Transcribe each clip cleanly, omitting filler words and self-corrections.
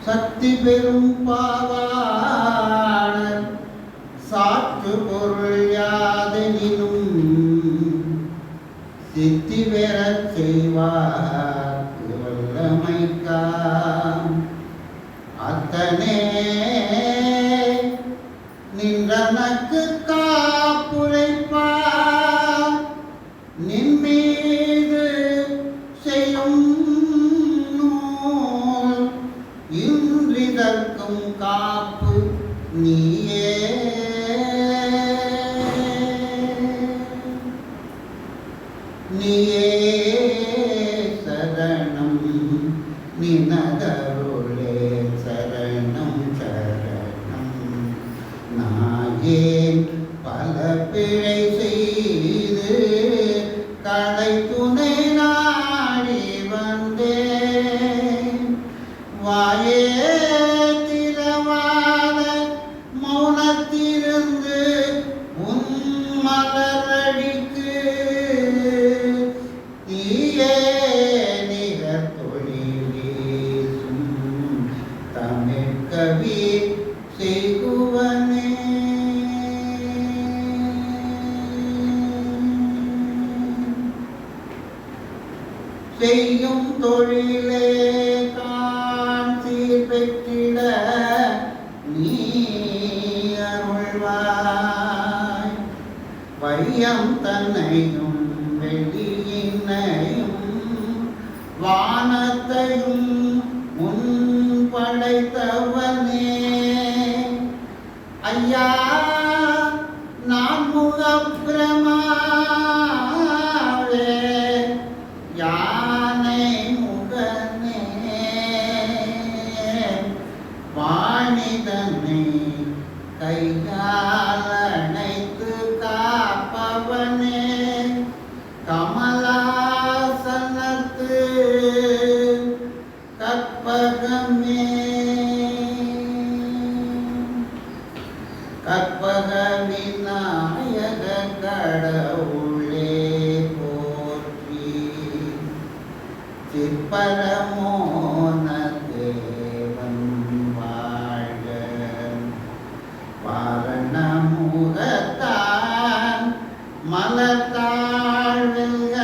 சக்தி பெரும் பாவாணர் சாற்று பொருள் யாதெனினும் சித்தி பெறச் செய்வார் வல்லமைக்காம் அத்தனே நின்றனக்கு காப்புரைப்பார் நின்மீது செய்யும் நூல் இன்றிதற்கும் காப்பு நீயே நீயே சரணம் நினதருளே சரணம் சரணம் நாயேன் பல பிழை செய்து கடை துணை நாடி வந்தேன் வாயே திறவாத மௌனத்திருந்து உன் மலரடிக்கு நீயே நிகர் தொழிலேசும் தமிழ் கவி செய்குவனே செய்யும் தொழிலே தான் சீர் பெற்றிட நீ அருள்வாய் வையம் தன்னையும் வெளியினையும் வானத்தையும் முன் படைத்தவனே ஐயா நான் முகப்பிரமாவே யானை முகனே வாணிதனை கைகால் அணைத்து காப்பவனே கமலாசனத்து கற்பகமே கற்பக விநாயக கடவுளே போற்றி சிற்பரமோன தேவன் வாழ்க வாரணமுகத்தான் மலர்த்தாழ்க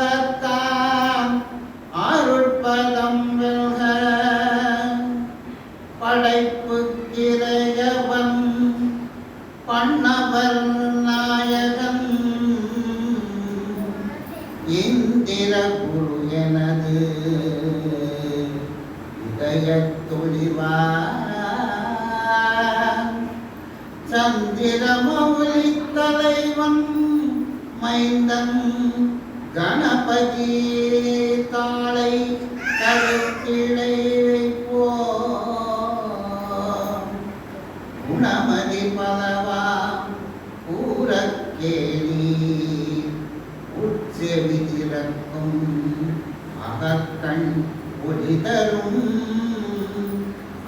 ஆரணமுகத்தான் அருட்பதம் வெல்க படைப்பு கிரையவன் பண்ணவர் நாயகன் இந்திர குரு எனது இதயத்துளிவான் சந்திரமௌலி தலைவன் மைந்தன் கணபதி தாளை கருத்திடை வைப்போம் குணமதி பலவாம் கூறக்கேணி உட்செவி திறக்கும் அகக்கண் ஒளி தரும்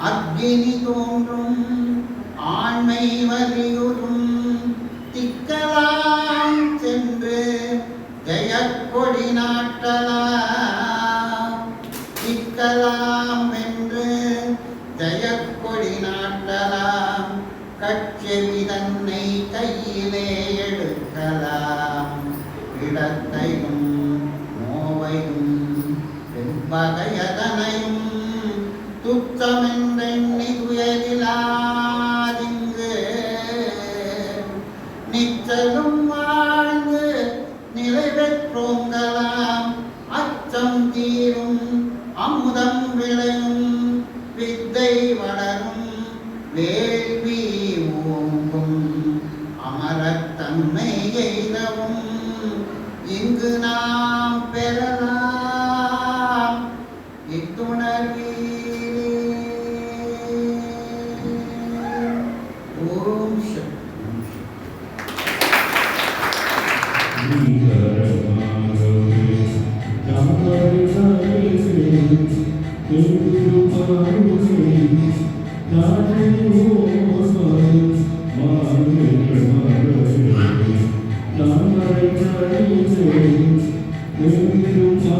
அக்னி தோன்றும் ஆண்மை வலியுறும் திக்கலாம் சென்று ஜெயக்கொடி நாட்டலாம் திக்கலாம் என்று ஜெயக்கொடி நாட்டலாம் கட்செவி தன்னை கையிலே எடுக்கலாம் இடத்தையும் நோவையும் வகையதனையும் துச்சமென்றெண்ணி துயரிலாதிங்கு நிச்சலும் வாழ்ந்து நிலை பெற்றோங்கலாம் அச்சம் தீரும் அமுதம் விளையும் வித்தை வளரும் வேள்வி ஓங்கும் அமரத்தன்மை எய்தவும் இங்கு நாம் பெறலாம் இத்துணர்வீரே. ஓம் Thank you.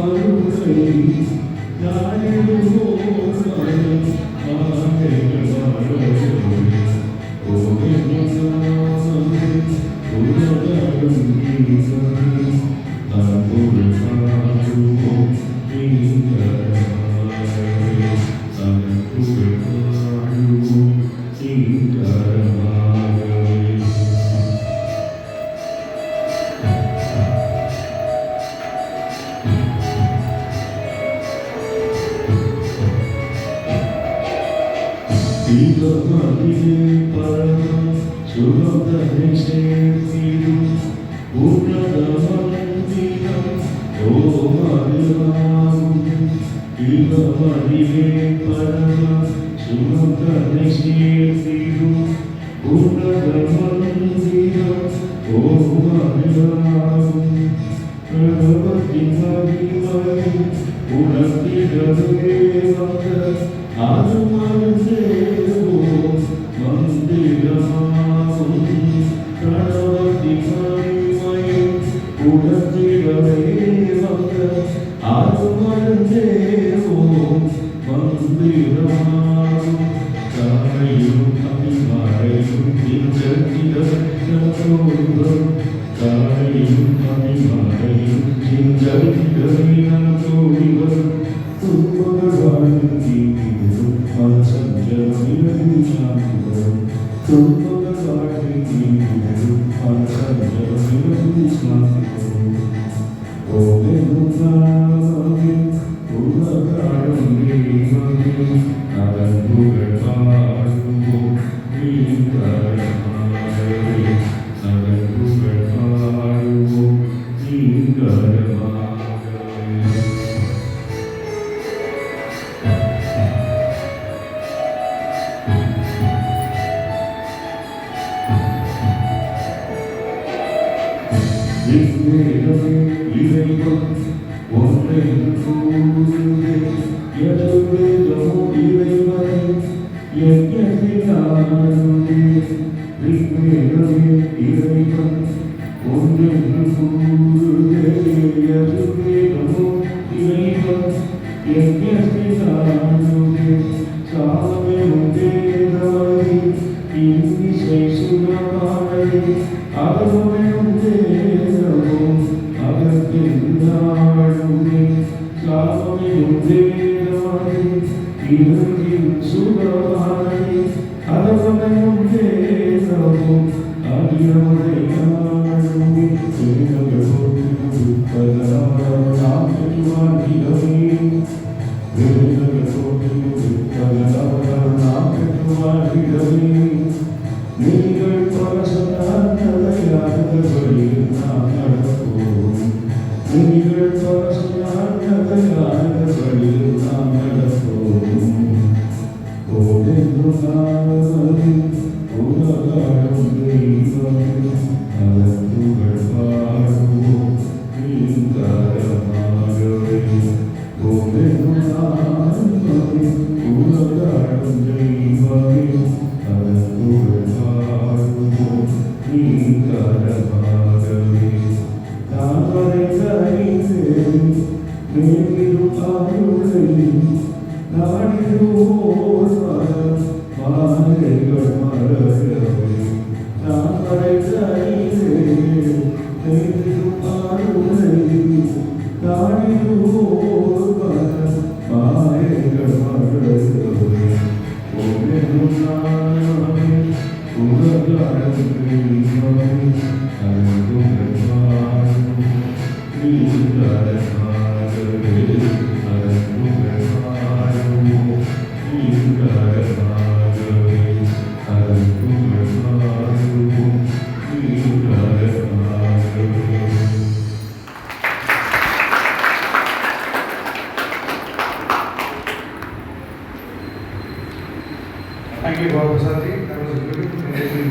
Thank you, Baba Prasad. That was a beautiful rendition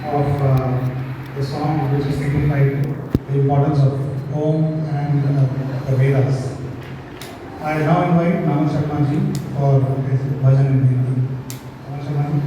of the song which is signified the importance of Om and the Vedas. I now invite Naman Sharma ji for his bhajan in Hindi. Naman Sharma ji.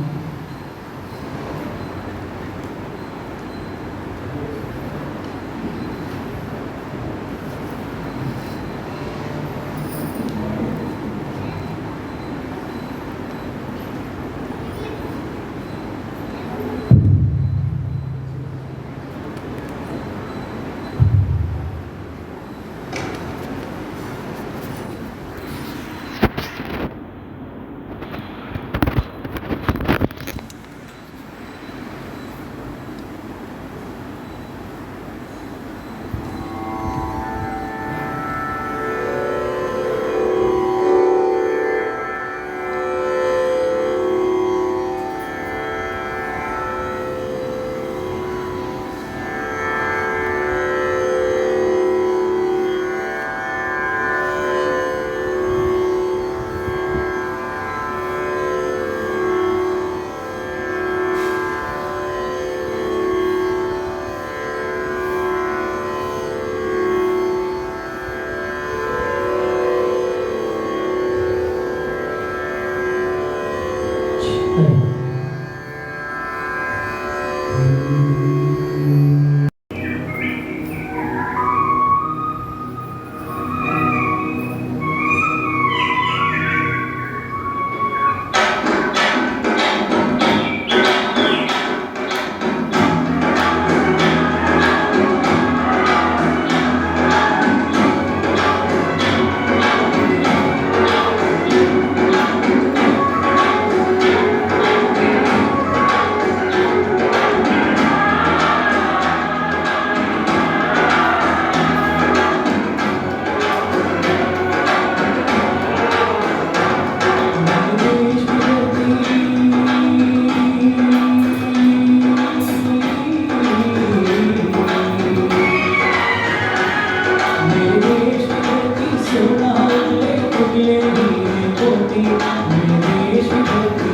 शुक्ले हीरे पोती मेरे देश की धरती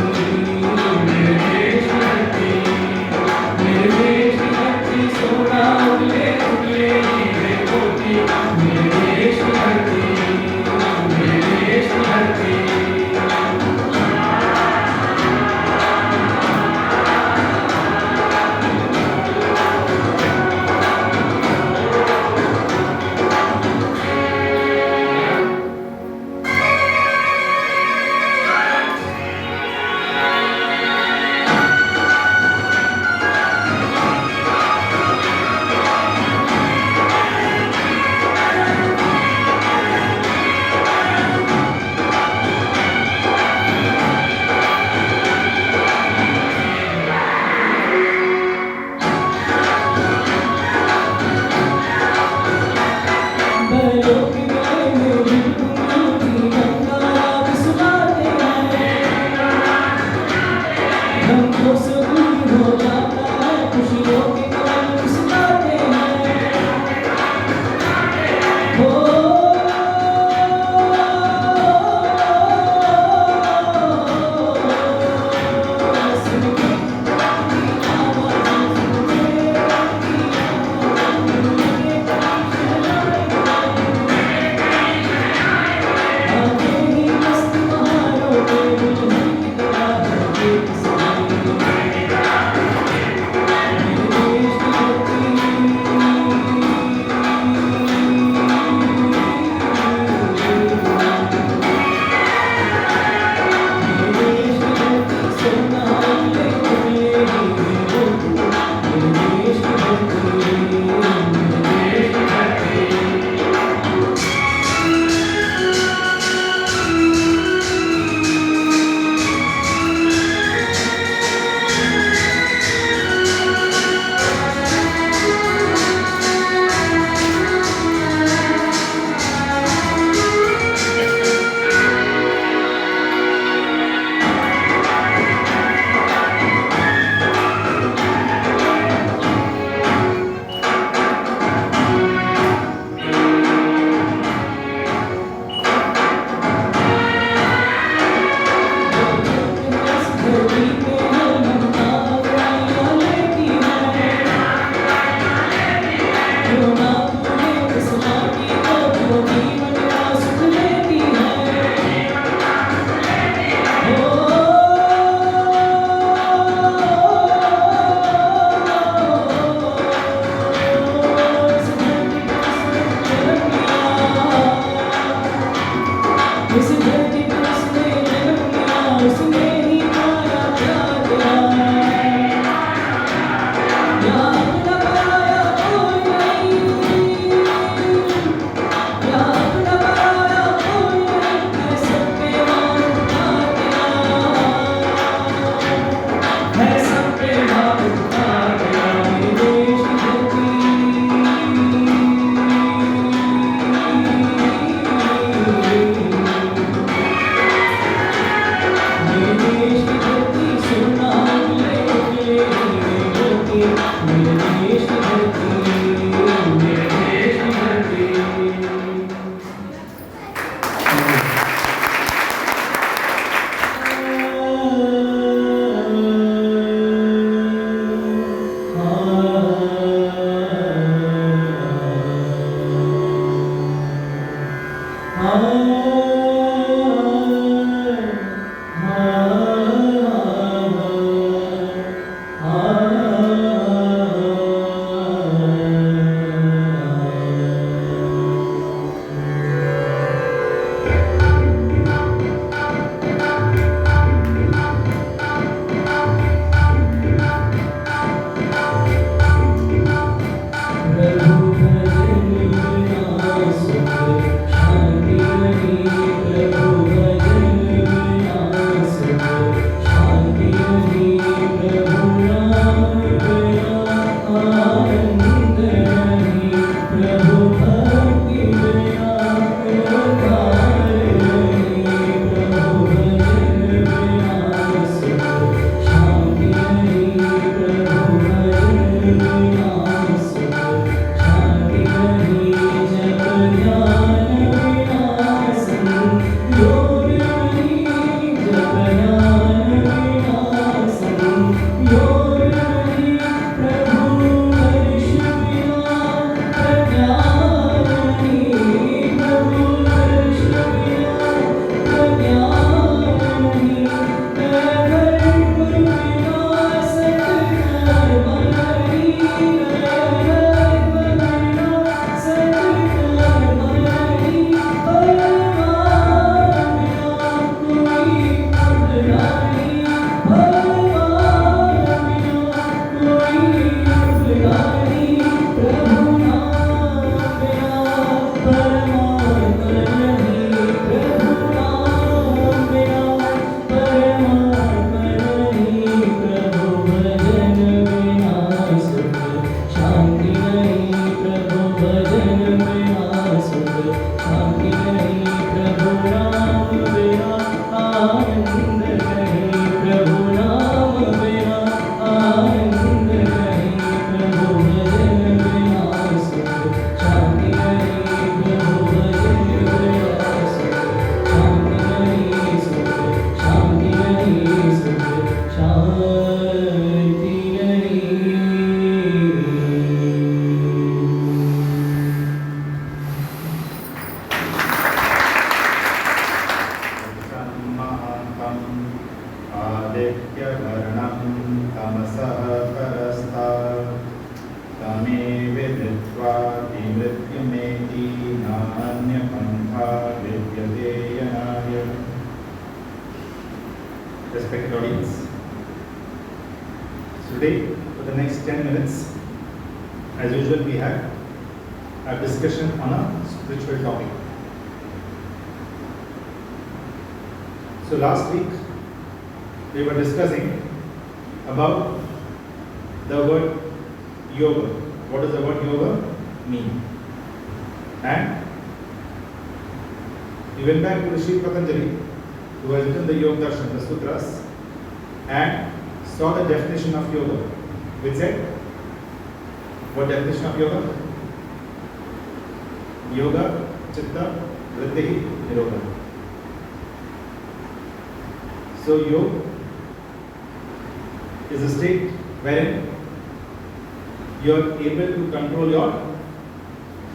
मेरे देश की धरती मेरे देश की धरती सोना उगले उगले हीरे पोती मेरे देश की धरती मेरे देश की धरती respected audience. So today, for the next 10 minutes, as usual, we have a discussion on a spiritual topic. So last week, we were discussing about the word yoga. What does the word yoga mean? And we went back to Rishi Patanjali, who has written the Yoga Darshan, the sutras, and saw the definition of yoga, which said, what definition of yoga? Yoga, Chitta, Vritti, Nirodha. So yoga is a state wherein you are able to control your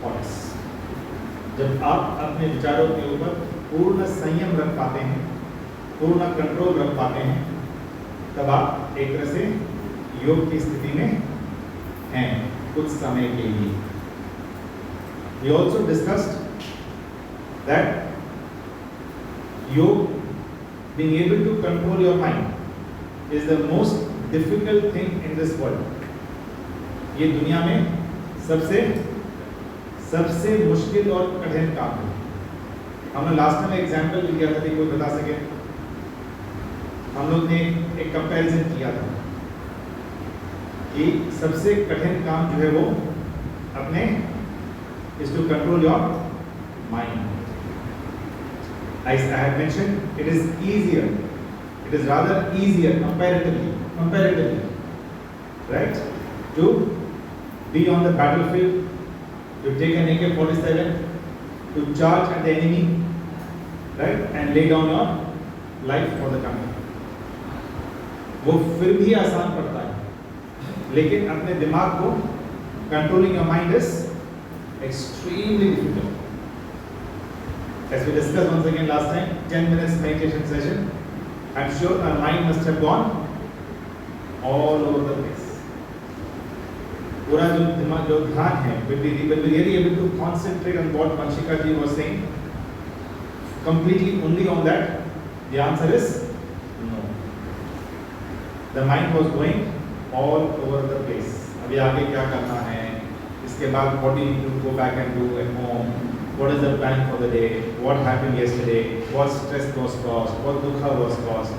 thoughts. जब आप अपने विचारों के ऊपर पूर्ण संयम रख पाते हैं, पूर्ण कंट्रोल रख पाते हैं, तब आप एक तरह से योग की स्थिति में हैं कुछ समय के लिए. We also discussed that yoga, being able to control your mind, is the most difficult thing in this world. ये दुनिया में सबसे मुश्किल और कठिन काम है. हमने लास्ट टाइम एग्जाम्पल लिया था, कोई बता सके? हम लोग ने एक कंपैरिजन किया था कि सबसे कठिन काम जो है वो अपने is to control your mind. I have mentioned it is easier. It is rather easier comparatively, right? To be on the battlefield, to take an AK-47, to charge at the enemy, right, and lay down your life for the country. वो फिर भी आसान पड़ता है, लेकिन अपने दिमाग को controlling your mind is extremely difficult. As we discussed once again last time, 10 minutes meditation session, I'm sure our mind must have gone all over the place. पूरा जो दिमाग जो ध्यान है, will be really able to concentrate on what Vanshika ji was saying completely only on that? The answer is no. The mind was going all over the place. अभी आगे क्या करना है, इसके बाद what do you need to go back and do at home, what is the plan for the day, what happened yesterday, what stress was caused, what dukha was caused.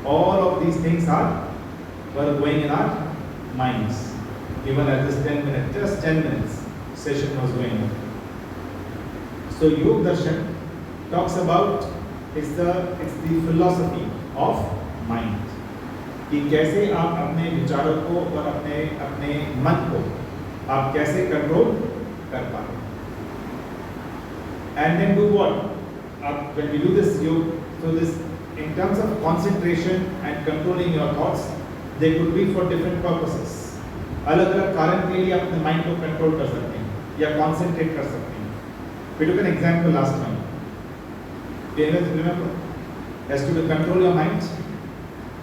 All of these things were going in our minds. Even at this 10 minutes, just 10 minutes session was going on. So Yoga Darshan talks about, it's the philosophy of mind. कि कैसे आप अपने विचारों को और अपने मन को आप कैसे कंट्रोल कर पाते. And then do what? When we do this yoga, so this in terms of concentration and controlling your thoughts, they could be for different purposes. अलग अलग कारण के लिए अपने माइंड को कंट्रोल कर सकते हैं या कॉन्सेंट्रेट कर सकते हैं. We took an example last time. Remember, as to control your mind,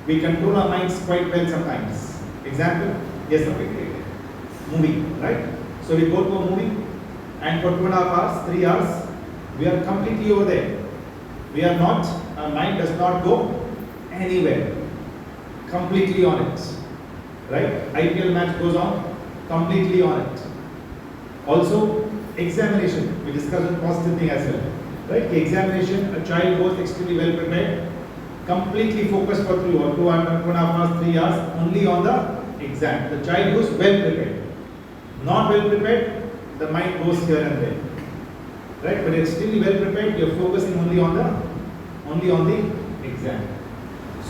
we control our minds quite well sometimes. Example, yes, movie, right? So we go to a movie, and for 2.5 hours, 3 hours, we are completely over there. We are not. Our mind does not go anywhere. Completely on it. Right? IPL match goes on, completely on it. Also, examination. We discussed a positive thing as well. Right? The examination, a child goes extremely well prepared, completely focused for 2.5 hours, 3 hours, only on the exam. The child goes well prepared. Not well prepared, the mind goes here and there. Right? But extremely well prepared, you are focusing only on the exam.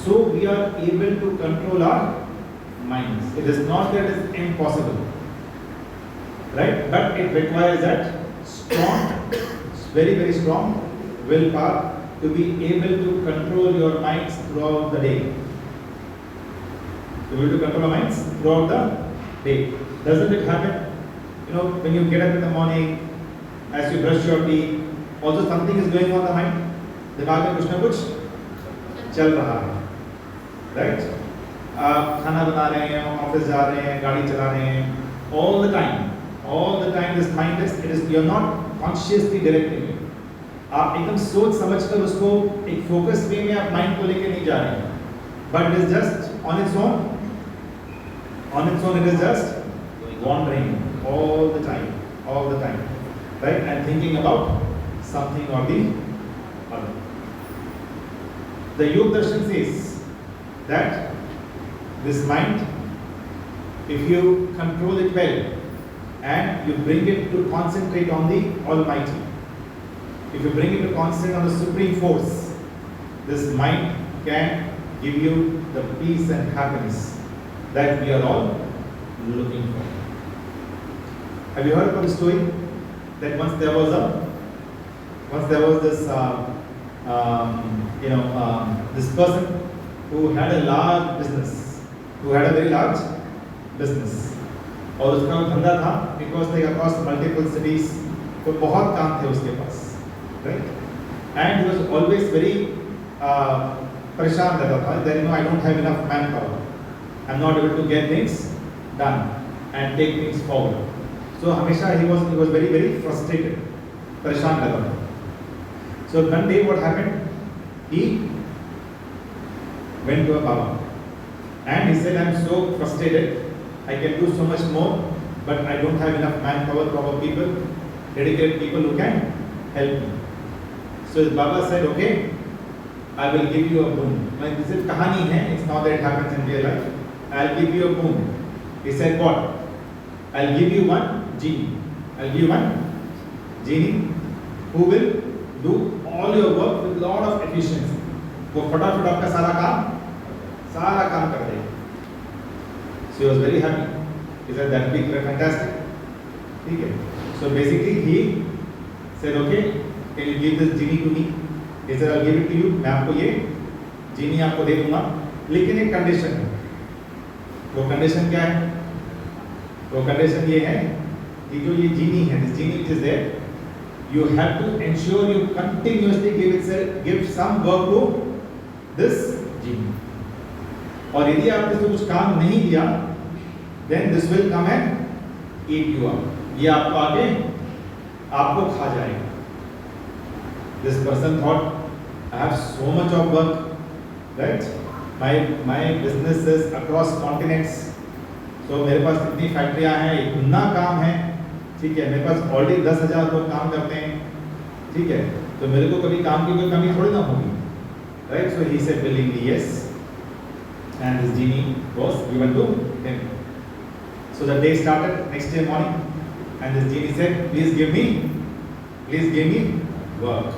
So we are able to control our minds. It is not that it is impossible, right? But it requires that strong, very, very strong willpower to be able to control your minds throughout the day. To be able to control our minds throughout the day. Doesn't it happen? You know, when you get up in the morning, as you brush your teeth, also something is going on the mind. दिमाग में कुछ ना कुछ चल रहा है, right? खाना बना रहे हैं, ऑफिस जा रहे हैं, गाड़ी चला रहे हैं, all the time this mind is you're not consciously directing it. आप एकदम सोच समझ कर उसको एक फोकस वे में आप माइंड को लेके नहीं जा रहे हैं. but it is just on its own. On its own, it is just wandering all the time, right? And thinking about something or the other. The Yog Darshan says that this mind, if you control it well and you bring it to concentrate on the Almighty, if you bring it to concentrate on the Supreme Force, this mind can give you the peace and happiness that we are all looking for. Have you heard about the story that once there was this this person who had a large business, who had a very large business, और उसका धंधा था, because like across multiple cities, तो बहुत काम थे उसके पास, right? And he was always very परेशान रहता था that I don't have enough manpower, I'm not able to get things done and take things forward. So हमेशा he was very frustrated, परेशान रहता था. So one day what happened? He went to a Baba and he said, I'm so frustrated, I can do so much more, but I don't have enough manpower, proper people, dedicated people who can help me. So the Baba said, okay, I will give you a boon. Like this is kahani hai, it's not that it happens in real life. I'll give you a boon. He said, what? I'll give you one genie. I'll give you one genie who will do all your work with lot of efficiency. वो फटाफट आपका सारा काम कर देगा. So he was very happy. He said that would be fantastic. Okay. So basically he said, okay, can you give this genie to me? He said, I'll give it to you. मैं आपको ये genie आपको दे दूँगा. लेकिन एक condition है. वो condition क्या है? वो condition ये है कि जो ये genie है, this genie which is there, you have to ensure you continuously give some work to this genie. और यदि आपने इसको कुछ काम नहीं दिया, then this will come and eat you up. ये आपको आगे आपको खा जाएगा. This person thought, I have so much of work, right? My business is across continents. So मेरे पास इतनी फैक्ट्रियां हैं, इतना काम है, ठीक है. मेरे पास ऑलरेडी 10,000 लोग काम करते हैं, ठीक है. तो मेरे को कभी काम की कोई कमी थोड़ी ना होगी, right? So he said willingly yes. And this genie was given to him. So the day started, next day morning, and this genie said, please give me work.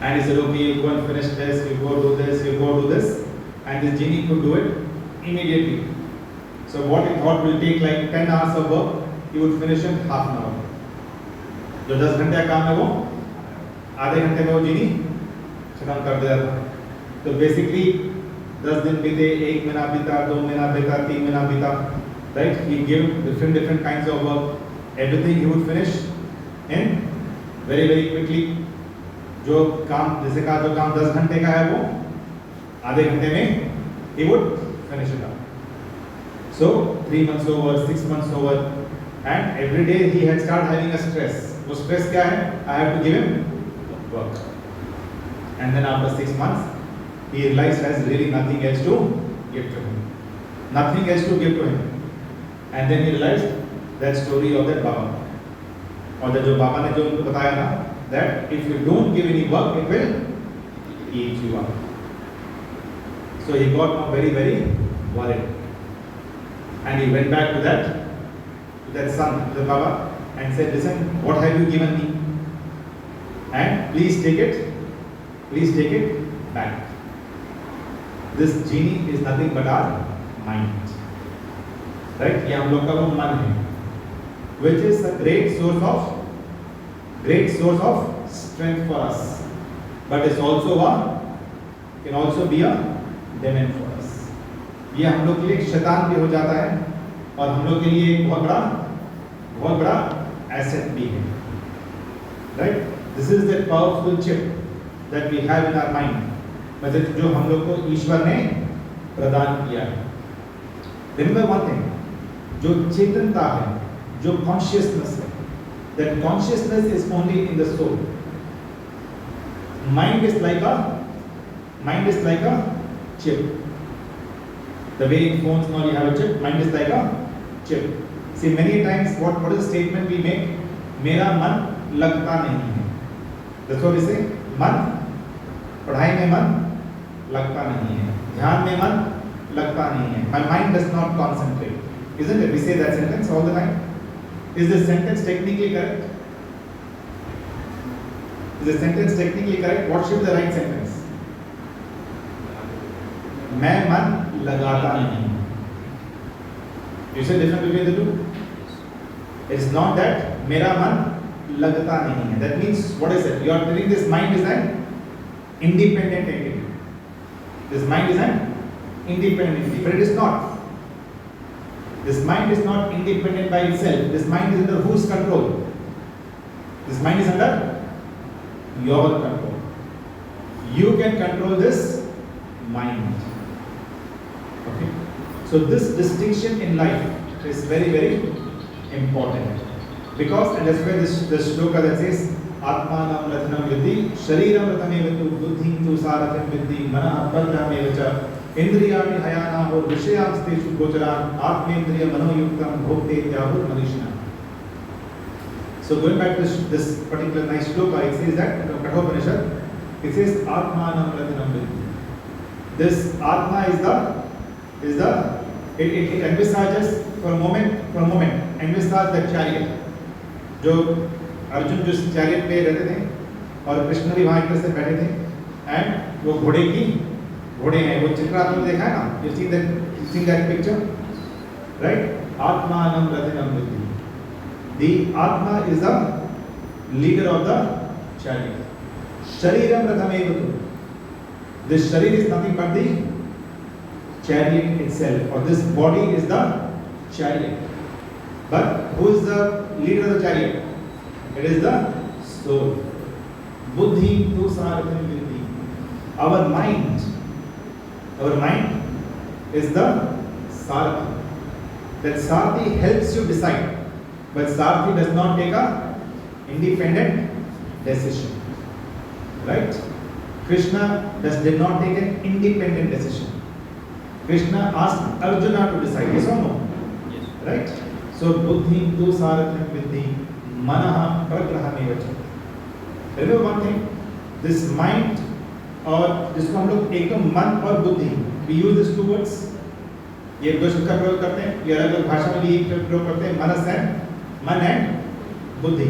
And he said, okay, you go and finish this, you go do this, you go do this. And this genie could do it immediately. So what he thought will take like 10 hours of work, he would finish in half an hour. जो 10 घंटे का काम है वो आधे घंटे में वो genie खत्म कर देता था. तो basically 10 दिन बीते, 1 महीना बीता, 2 महीना बीता, 3 महीना बीता, right? He gave different kinds of work. Everything he would finish in very quickly. जो काम जैसे कहा जो काम 10 घंटे का है वो आधे घंटे में he would finish it up. So 3 months over, 6 months over, and every day he had started having a stress. वो stress क्या है? I have to give him work. And then after 6 months, he realized has really nothing else to give to him. Nothing else to give to him. And then he realized that story of that Baba. और जो बाबा ने जो उनको बताया ना, that if you don't give any work, it will eat you up. So he got very worried. And he went back to that son, to the Baba, and said, listen, what have you given me? And please take it back. This genie is nothing but our mind, right? ये हम लोग का वो मन है, which is a great source of strength for us, but it's also can also be a demon for us. ये हम लोग के लिए एक शैतान भी हो जाता है और हम लोग के लिए एक बहुत बड़ा asset भी है, right? This is the powerful chip that we have in our mind. मतलब जो हम लोग को ईश्वर ने प्रदान किया है. Remember one thing, जो चेतनता है, जो consciousness है, that consciousness is only in the soul. Mind is like a chip. The way in phones now you have a chip, mind is like a chip. See, many times what is the statement we make? मेरा मन लगता नहीं है. That's what we say. मन, पढ़ाई में मन लगता नहीं है. ध्यान में मन लगता नहीं है. My mind does not concentrate. Isn't it? We say that sentence all the time. Is this sentence technically correct? Is the sentence technically correct? What should be the right sentence? मैं मन लगाता नहीं. You say difference between the two? It's not that मेरा मन लगता नहीं है. That means what is it? You are telling this mind is an independent entity. This mind is an independent entity, but it is not. This mind is not independent by itself. This mind is under whose control? This mind is under your control. You can control this mind. Okay? So this distinction in life is very, very important. Because, and that's where this shloka that says, Atmanam Rathanam Vidhi, Shariram Rathamevitu, Buddhim Tu Saratham Vidhi, Mana Padhamevacha, Indriyani Hayana or Vishayam Steshu Gocharan, Atmendriya Manoyuktam, Bhokte Tyahur Manishna. So going back to this particular nice shloka, it says that, Kathopanishad, it says Atmanam Rathanam Vidhi. This Atma is the it envisages for a moment, envisage the chariot. जो अर्जुन जिस chariot पे रहते थे और कृष्ण भी वहाँ एक तरह से बैठे थे एंड वो घोड़े हैं वो चित्रात्मक देखा है ना you see that picture right आत्मानं रथिनं विद्धि the Atma is the leader of the chariot शरीरं रथमेवतु this sharir is nothing but the chariot itself or this body is the chariot. But who is the leader of the chariot? It is the soul. Buddhi tu saratham vidhi. Our mind is the sarathi. That sarathi helps you decide, but sarathi does not take a independent decision. Right? Krishna did not take an independent decision. Krishna asked Arjuna to decide. Yes or no? Yes. Right? So buddhi tu saratham vidhi manaha pragrahamevacha. Remember one thing, this mind और जिसको हम लोग एक तो मन और बुद्धि, we use these two words. ये दो शब्द का प्रयोग करते हैं, ये अलग अलग भाषा में भी एक प्रयोग करते हैं, मन and बुद्धि.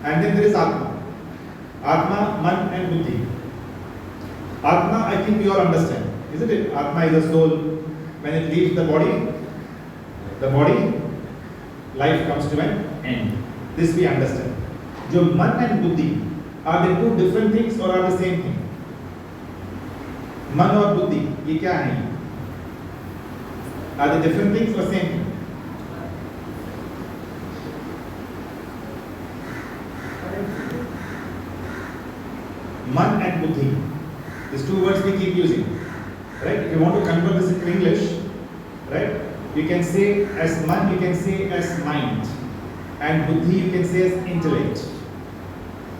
And then there is आत्मा. आत्मा, मन and बुद्धि. आत्मा, I think we all understand, isn't it? आत्मा is the soul. When it leaves the body, life comes to an end. This we understand. जो मन and बुद्धि, are they two different things or are the same thing? मन और बुद्धि ये क्या है? Are they different things or same thing? Man and buddhi. These two words we keep using, right? If you want to convert this into English, right? You can say as man, you can say as mind, and buddhi you can say as intellect,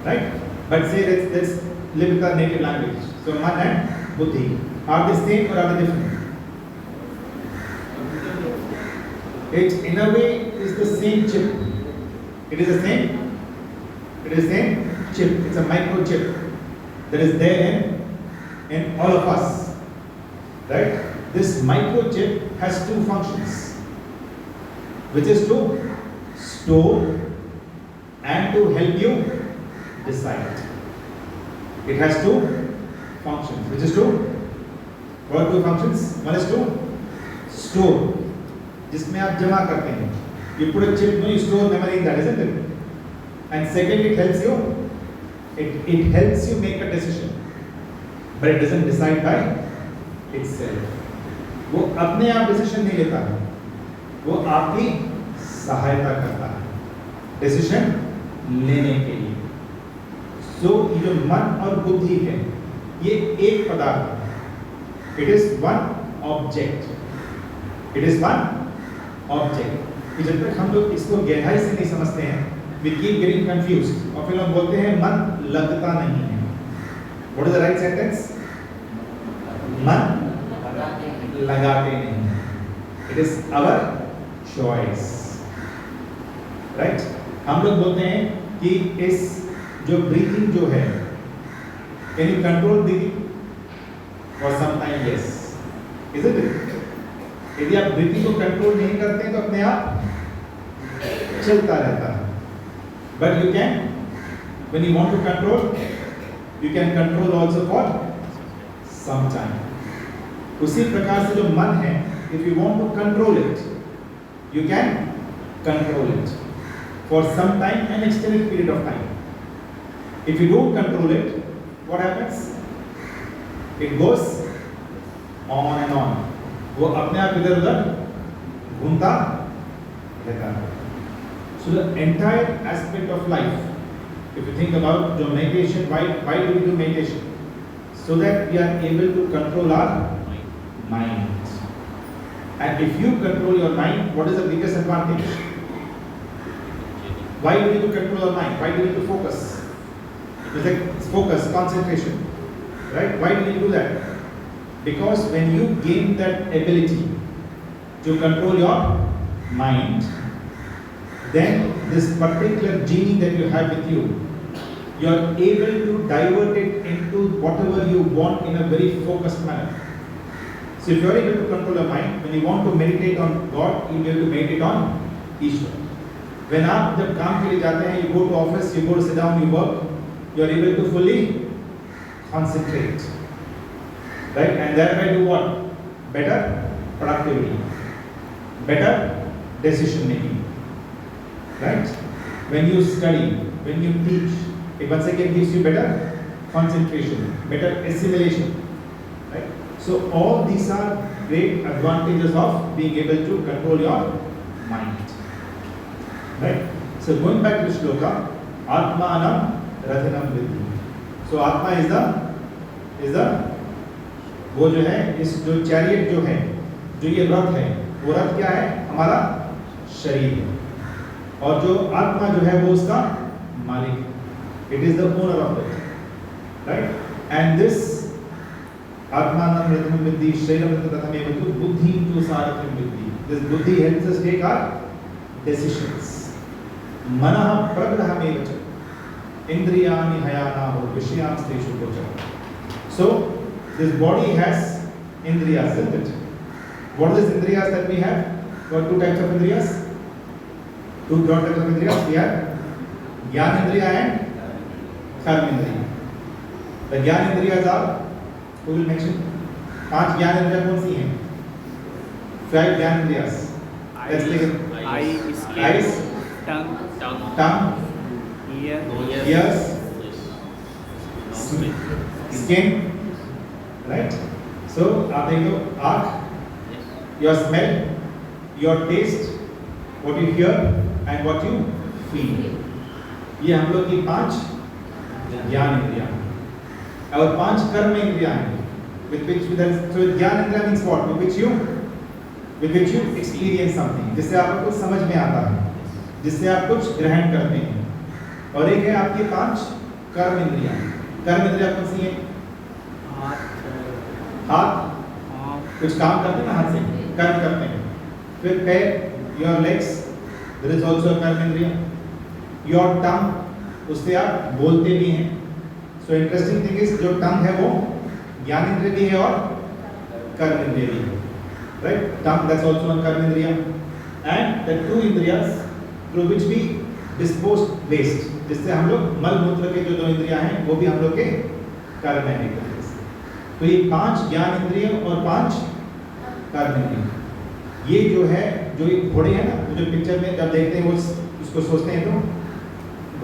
right? But say let's live with our native language. So man and buddhi, are they same or are they different? It in a way is the same chip. It is the same chip. It's a microchip that is there in all of us, right? This microchip has two functions, which is to store and to help you decide. It has two functions, which is to, what are two functions? One is to store, जिसमें आप जमा करते हैं. You put a chip, no, you store memory in that, isn't it? And second, it helps you make a decision, but it doesn't decide by itself. वो अपने आप decision नहीं लेता है, वो आपकी सहायता करता है डिसीजन लेने के लिए. सो ये जो मन और बुद्धि है, ये एक पदार्थ है. It is one object. कि जब तक हम लोग इसको गहराई से नहीं समझते हैं, we keep getting confused. और फिर हम बोलते हैं मन लगता नहीं है. What is the right sentence? मन लगाते नहीं हैं. It is our choice. Right? हम लोग बोलते हैं कि इस जो ब्रीथिंग जो है, can you control breathing? For some time, yes. Isn't it? यदि आप ब्रीथिंग को कंट्रोल नहीं करते हैं तो अपने आप चलता रहता है. But you can, when you want to control, you can control also for some time. उसी प्रकार से जो मन है, if you want to control it, you can control it for some time, an extended period of time. If you don't control it, what happens? It goes on and on. वो अपने आप इधर उधर घूमता रहता है. So the entire aspect of life, if you think about the meditation, why do we do meditation? So that we are able to control our mind. And if you control your mind, what is the biggest advantage? Why do we need to control our mind? Why do we need to focus? It's like focus, concentration, right? Why do we do that? Because when you gain that ability to control your mind, then this particular genie that you have with you, you are able to divert it into whatever you want in a very focused manner. So if you are able to control your mind, when you want to meditate on God, you will be able to meditate on Ishwar. When आप जब काम के लिए जाते हैं, you go to office, you go to sit down, you work, you are able to fully concentrate, right? And thereby do what? Better productivity, better decision making, right? When you study, when you teach, it once again gives you better concentration, better assimilation, right? So all these are great advantages of being able to control your mind, right? So going back to the shloka, Atmanam Rathanam Vidhi. So Atma is the वो जो है, इस जो chariot जो है, जो ये रथ है, वो रथ क्या है? हमारा शरीर है. और जो आत्मा जो है वो उसका मालिक है. It is the owner of it, right? And this Atmanam Rathanam Vidhi, Shailam Rathanam Vidhi, Buddhi to Saratham Vidhi. This Buddhi helps us take our decisions. Manah Pragrahameva cha, Indriyani Hayanaho, Vishyanstheshu Gochara. So this body has indriyas, isn't it? What are these indriyas that we have? Got two types of indriyas. Two broad types of indriyas. We have Gyan Indriya and Karma Indriya. The Gyan Indriyas are, who will mention? 5 Gyan Indriya कौन सी हैं? 5 Gyan Indriyas. Let's take it. Eyes, tongue, ears, skin. Right? So आप देखो, आँख, your smell, your taste, what you hear and what you feel. ये हम लोग की 5 ज्ञान इंद्रियाँ हैं और 5 कर्म इंद्रियाँ हैं. With which so ज्ञान इंद्रिया means what? With which you experience something, जिससे आपको कुछ समझ में आता है, जिससे आप कुछ ग्रहण करते हैं. और एक है आपके 5 कर्म इंद्रियाँ. कर्म इंद्रियाँ कौन सी हैं? हाथ, कुछ काम करते हैं ना हाथ से, कर्म करते हैं. फिर पैर, your legs, there is also a कर्म इंद्रिय. your tongue, उससे आप बोलते भी हैं. so interesting thing is जो tongue है वो ज्ञान इंद्रिय भी है और कर्म इंद्रिय भी है. right? tongue, that's also a कर्म इंद्रिय. and the 2 indriyas through which we dispose waste, जिससे हम लोग मल मूत्र के जो 2 इंद्रियां हैं वो भी हम लोग के कर्म है. तो ये 5 ज्ञान इंद्रिय और 5 कर्म इंद्रिय. ये जो है, जो ये घोड़े हैं ना, जो पिक्चर में जब देखते हैं वो उसको सोचते हैं तो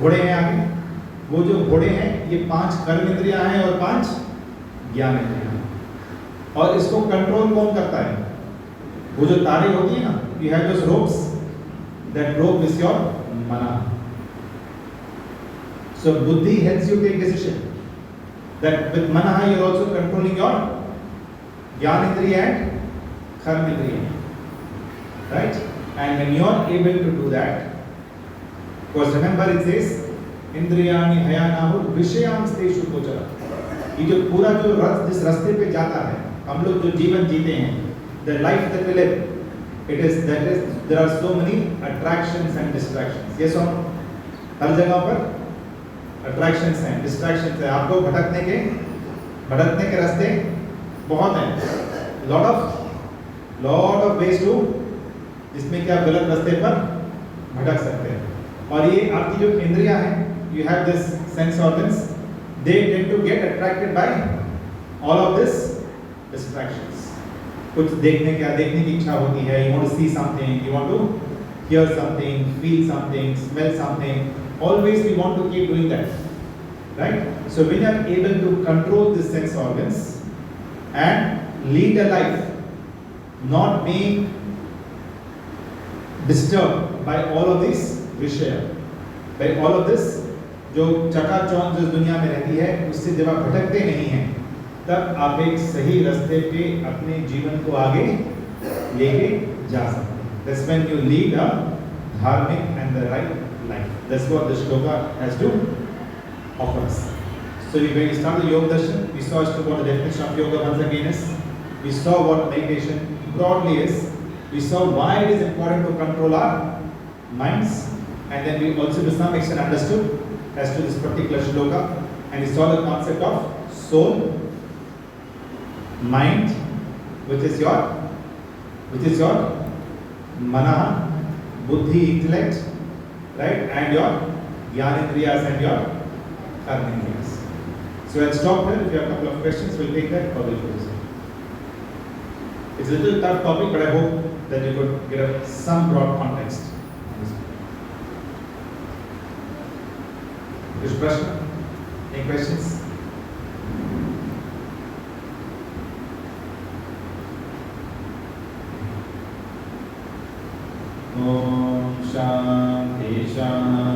घोड़े हैं आगे. वो जो घोड़े हैं ये 5 कर्म इंद्रियां हैं और 5 ज्ञान इंद्रियां हैं. और इसको कंट्रोल कौन करता है? वो जो तारे होती है ना, you have those ropes, that rope is your mana. So buddhi helps you take decision. That with mana you are also controlling your jnana indriya and karma indriya, right? And when you are able to do that, because remember it says indriyani hayanahu vishyansteshu gochara. ये जो पूरा जो रथ जिस रास्ते पे जाता है, हम लोग जो जीवन जीते हैं, the life that we live, there are so many attractions and distractions. Yes or no? हर जगह पर attractions हैं, distractions हैं. आपको भटकने के रास्ते बहुत हैं. lot of ways to जिसमें कि आप गलत रास्ते पर भटक सकते हैं. और ये आपकी जो इंद्रियां हैं, you have this sense organs, they tend to get attracted by all of this distractions. कुछ देखने की इच्छा होती है, you want to see something, you want to hear something, feel something, smell something. Always we want to keep doing that, right? So when you are able to control these sense organs and lead a life not being disturbed by all of this vishaya, by all of this जो चकाचौंध जिस दुनिया में रहती है, उससे जब आप भटकते नहीं हैं, तब आप एक सही रास्ते पे अपने जीवन को आगे लेके जा सकते हैं. That's when you lead a dharmic and the right life. That's what the shloka has to offer us. So when we started the Yoga Darshan, we saw as to what the definition of yoga once again is. We saw what meditation broadly is. We saw why it is important to control our minds, and then we also to some extent understood as to this particular shloka, and we saw the concept of soul, mind, which is your mana, buddhi, intellect, right, and your gyanendriyas and your karmendriyas. So I'll stop here. If you have a couple of questions, we'll take that or we'll close it. It's a little tough topic, but I hope that you could get some broad context. Kuch prashna? Any questions? Om Shanti Shanti.